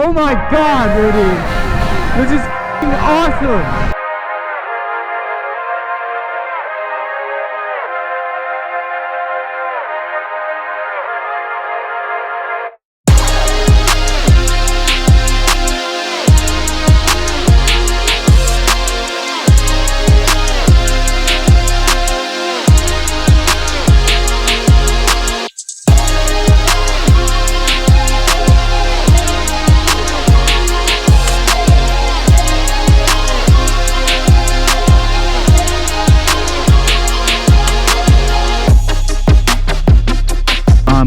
Oh my god, Rudi! This is f***ing awesome!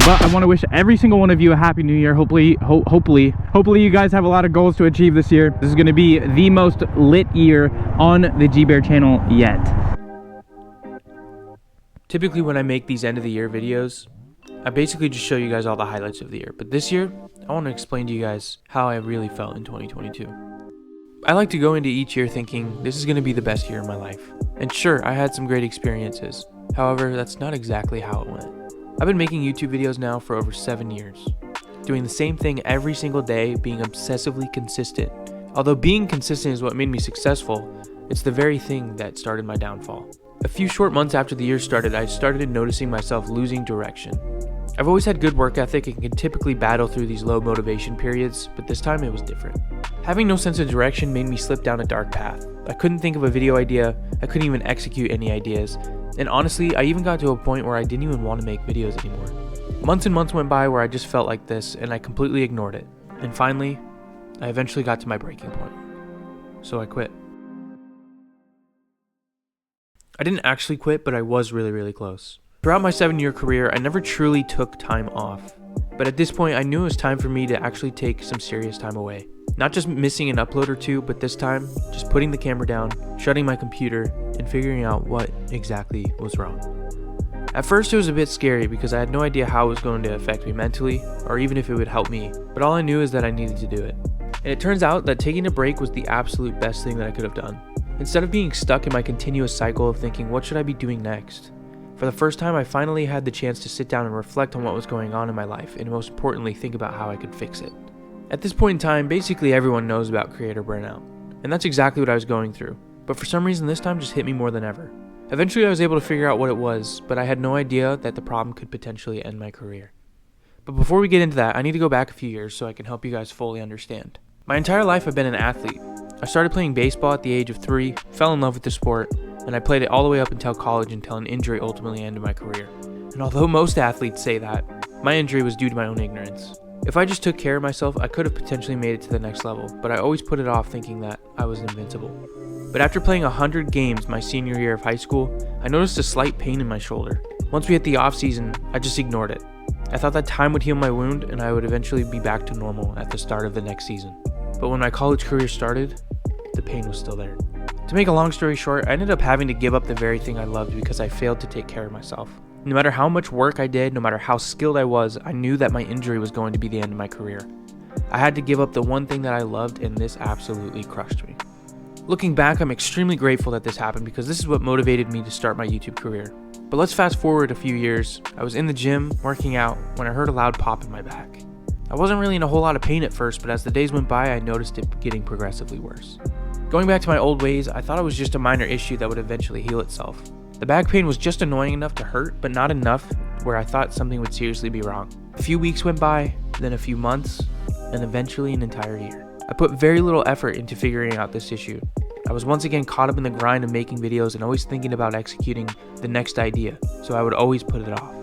But I want to wish every single one of you a happy new year. Hopefully you guys have a lot of goals to achieve this year. This is going to be the most lit year on the GBear channel yet. Typically when I make these end of the year videos, I basically just show you guys all the highlights of the year. But this year, I want to explain to you guys how I really felt in 2022. I like to go into each year thinking this is going to be the best year of my life. And sure, I had some great experiences. However, that's not exactly how it went. I've been making YouTube videos now for over 7 years, doing the same thing every single day, being obsessively consistent. Although being consistent is what made me successful, it's the very thing that started my downfall. A few short months after the year started, I started noticing myself losing direction. I've always had good work ethic and can typically battle through these low motivation periods, but this time it was different. Having no sense of direction made me slip down a dark path. I couldn't think of a video idea, I couldn't even execute any ideas, and honestly, I even got to a point where I didn't even want to make videos anymore. Months and months went by where I just felt like this, and I completely ignored it. And finally, I eventually got to my breaking point. So I quit. I didn't actually quit, but I was really close. Throughout my 7-year career, I never truly took time off. But at this point, I knew it was time for me to actually take some serious time away. Not just missing an upload or two, but this time, just putting the camera down, shutting my computer, and figuring out what exactly was wrong. At first it was a bit scary because I had no idea how it was going to affect me mentally, or even if it would help me, but all I knew is that I needed to do it. And it turns out that taking a break was the absolute best thing that I could have done. Instead of being stuck in my continuous cycle of thinking, what should I be doing next? For the first time, I finally had the chance to sit down and reflect on what was going on in my life, and most importantly, think about how I could fix it. At this point in time, basically everyone knows about creator burnout, and that's exactly what I was going through, but for some reason this time just hit me more than ever. Eventually I was able to figure out what it was, but I had no idea that the problem could potentially end my career. But before we get into that, I need to go back a few years so I can help you guys fully understand. My entire life I've been an athlete. I started playing baseball at the age of 3, fell in love with the sport, and I played it all the way up until college until an injury ultimately ended my career. And although most athletes say that, my injury was due to my own ignorance. If I just took care of myself, I could have potentially made it to the next level, but I always put it off thinking that I was invincible. But after playing 100 games my senior year of high school, I noticed a slight pain in my shoulder. Once we hit the off season, I just ignored it. I thought that time would heal my wound and I would eventually be back to normal at the start of the next season. But when my college career started, the pain was still there. To make a long story short, I ended up having to give up the very thing I loved because I failed to take care of myself. No matter how much work I did, no matter how skilled I was, I knew that my injury was going to be the end of my career. I had to give up the one thing that I loved, and this absolutely crushed me. Looking back, I'm extremely grateful that this happened because this is what motivated me to start my YouTube career. But let's fast forward a few years. I was in the gym, working out, when I heard a loud pop in my back. I wasn't really in a whole lot of pain at first, but as the days went by, I noticed it getting progressively worse. Going back to my old ways, I thought it was just a minor issue that would eventually heal itself. The back pain was just annoying enough to hurt, but not enough where I thought something would seriously be wrong. A few weeks went by, then a few months, and eventually an entire year. I put very little effort into figuring out this issue. I was once again caught up in the grind of making videos and always thinking about executing the next idea, so I would always put it off.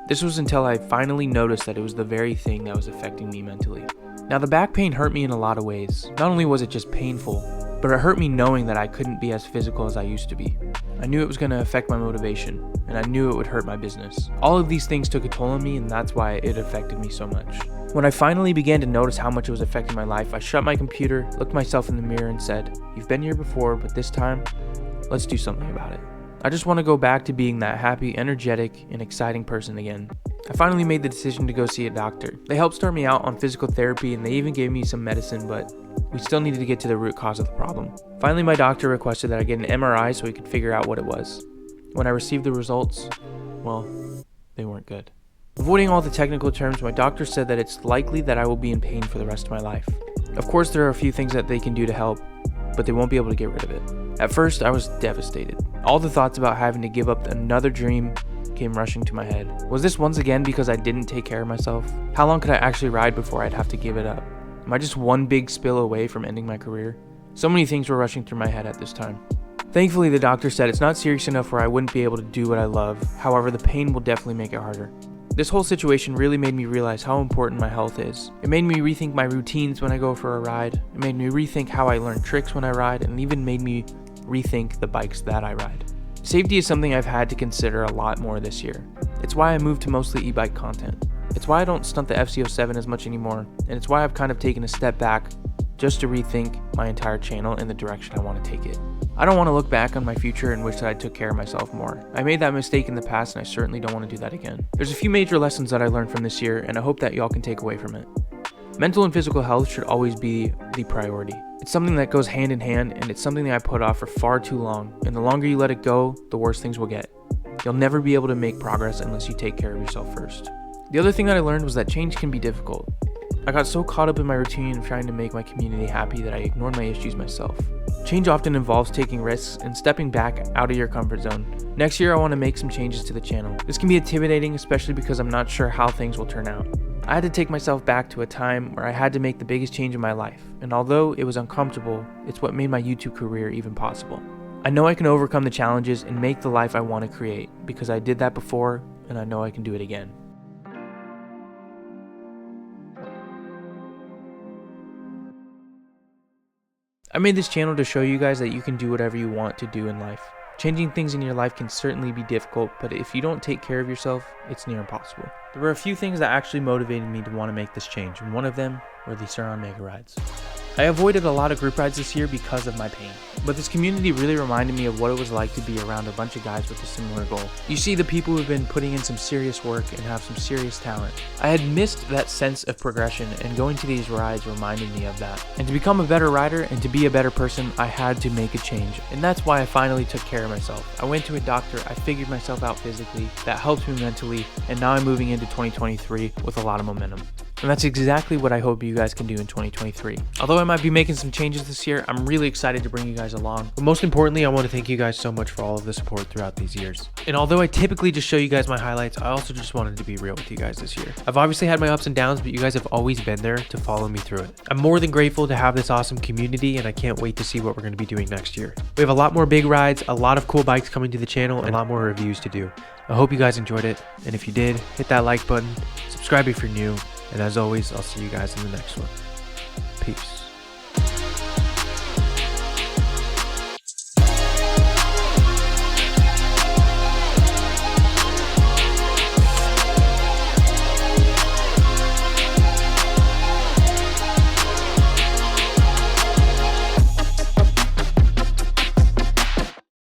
This was until I finally noticed that it was the very thing that was affecting me mentally. Now the back pain hurt me in a lot of ways. Not only was it just painful, but it hurt me knowing that I couldn't be as physical as I used to be. I knew it was going to affect my motivation, and I knew it would hurt my business. All of these things took a toll on me, and that's why it affected me so much. When I finally began to notice how much it was affecting my life, I shut my computer, looked myself in the mirror, and said, "You've been here before, but this time, let's do something about it." I just want to go back to being that happy, energetic, and exciting person again. I finally made the decision to go see a doctor. They helped start me out on physical therapy, and they even gave me some medicine, but we still needed to get to the root cause of the problem. Finally, my doctor requested that I get an MRI so he could figure out what it was. When I received the results, well, they weren't good. Avoiding all the technical terms, my doctor said that it's likely that I will be in pain for the rest of my life. Of course, there are a few things that they can do to help, but they won't be able to get rid of it. At first, I was devastated. All the thoughts about having to give up another dream came rushing to my head. Was this once again because I didn't take care of myself? How long could I actually ride before I'd have to give it up? Am I just one big spill away from ending my career? So many things were rushing through my head at this time. Thankfully, the doctor said it's not serious enough where I wouldn't be able to do what I love. However, the pain will definitely make it harder. This whole situation really made me realize how important my health is. It made me rethink my routines when I go for a ride. It made me rethink how I learn tricks when I ride, and even made me rethink the bikes that I ride. Safety is something I've had to consider a lot more this year. It's why I moved to mostly e-bike content. It's why I don't stunt the Fz07 as much anymore, and it's why I've kind of taken a step back just to rethink my entire channel in the direction I want to take it. I don't want to look back on my future and wish that I took care of myself more. I made that mistake in the past, and I certainly don't want to do that again. There's a few major lessons that I learned from this year, and I hope that y'all can take away from it. Mental and physical health should always be the priority. It's something that goes hand in hand, and it's something that I put off for far too long, and the longer you let it go, the worse things will get. You'll never be able to make progress unless you take care of yourself first. The other thing that I learned was that change can be difficult. I got so caught up in my routine of trying to make my community happy that I ignored my issues myself. Change often involves taking risks and stepping back out of your comfort zone. Next year, I want to make some changes to the channel. This can be intimidating, especially because I'm not sure how things will turn out. I had to take myself back to a time where I had to make the biggest change in my life, and although it was uncomfortable, it's what made my YouTube career even possible. I know I can overcome the challenges and make the life I want to create, because I did that before, and I know I can do it again. I made this channel to show you guys that you can do whatever you want to do in life. Changing things in your life can certainly be difficult, but if you don't take care of yourself, it's near impossible. There were a few things that actually motivated me to want to make this change, and one of them were the Sur Ron mega rides. I avoided a lot of group rides this year because of my pain, but this community really reminded me of what it was like to be around a bunch of guys with a similar goal. You see the people who've been putting in some serious work and have some serious talent. I had missed that sense of progression, and going to these rides reminded me of that. And to become a better rider and to be a better person, I had to make a change, and that's why I finally took care of myself. I went to a doctor, I figured myself out physically, that helped me mentally, and now I'm moving into 2023 with a lot of momentum. And that's exactly what I hope you guys can do in 2023. Although I might be making some changes this year, I'm really excited to bring you guys along. But most importantly, I want to thank you guys so much for all of the support throughout these years. And although I typically just show you guys my highlights, I also just wanted to be real with you guys this year. I've obviously had my ups and downs, but you guys have always been there to follow me through it. I'm more than grateful to have this awesome community, and I can't wait to see what we're going to be doing next year. We have a lot more big rides, a lot of cool bikes coming to the channel, and a lot more reviews to do. I hope you guys enjoyed it, and if you did, hit that like button, subscribe if you're new, and as always, I'll see you guys in the next one. Peace.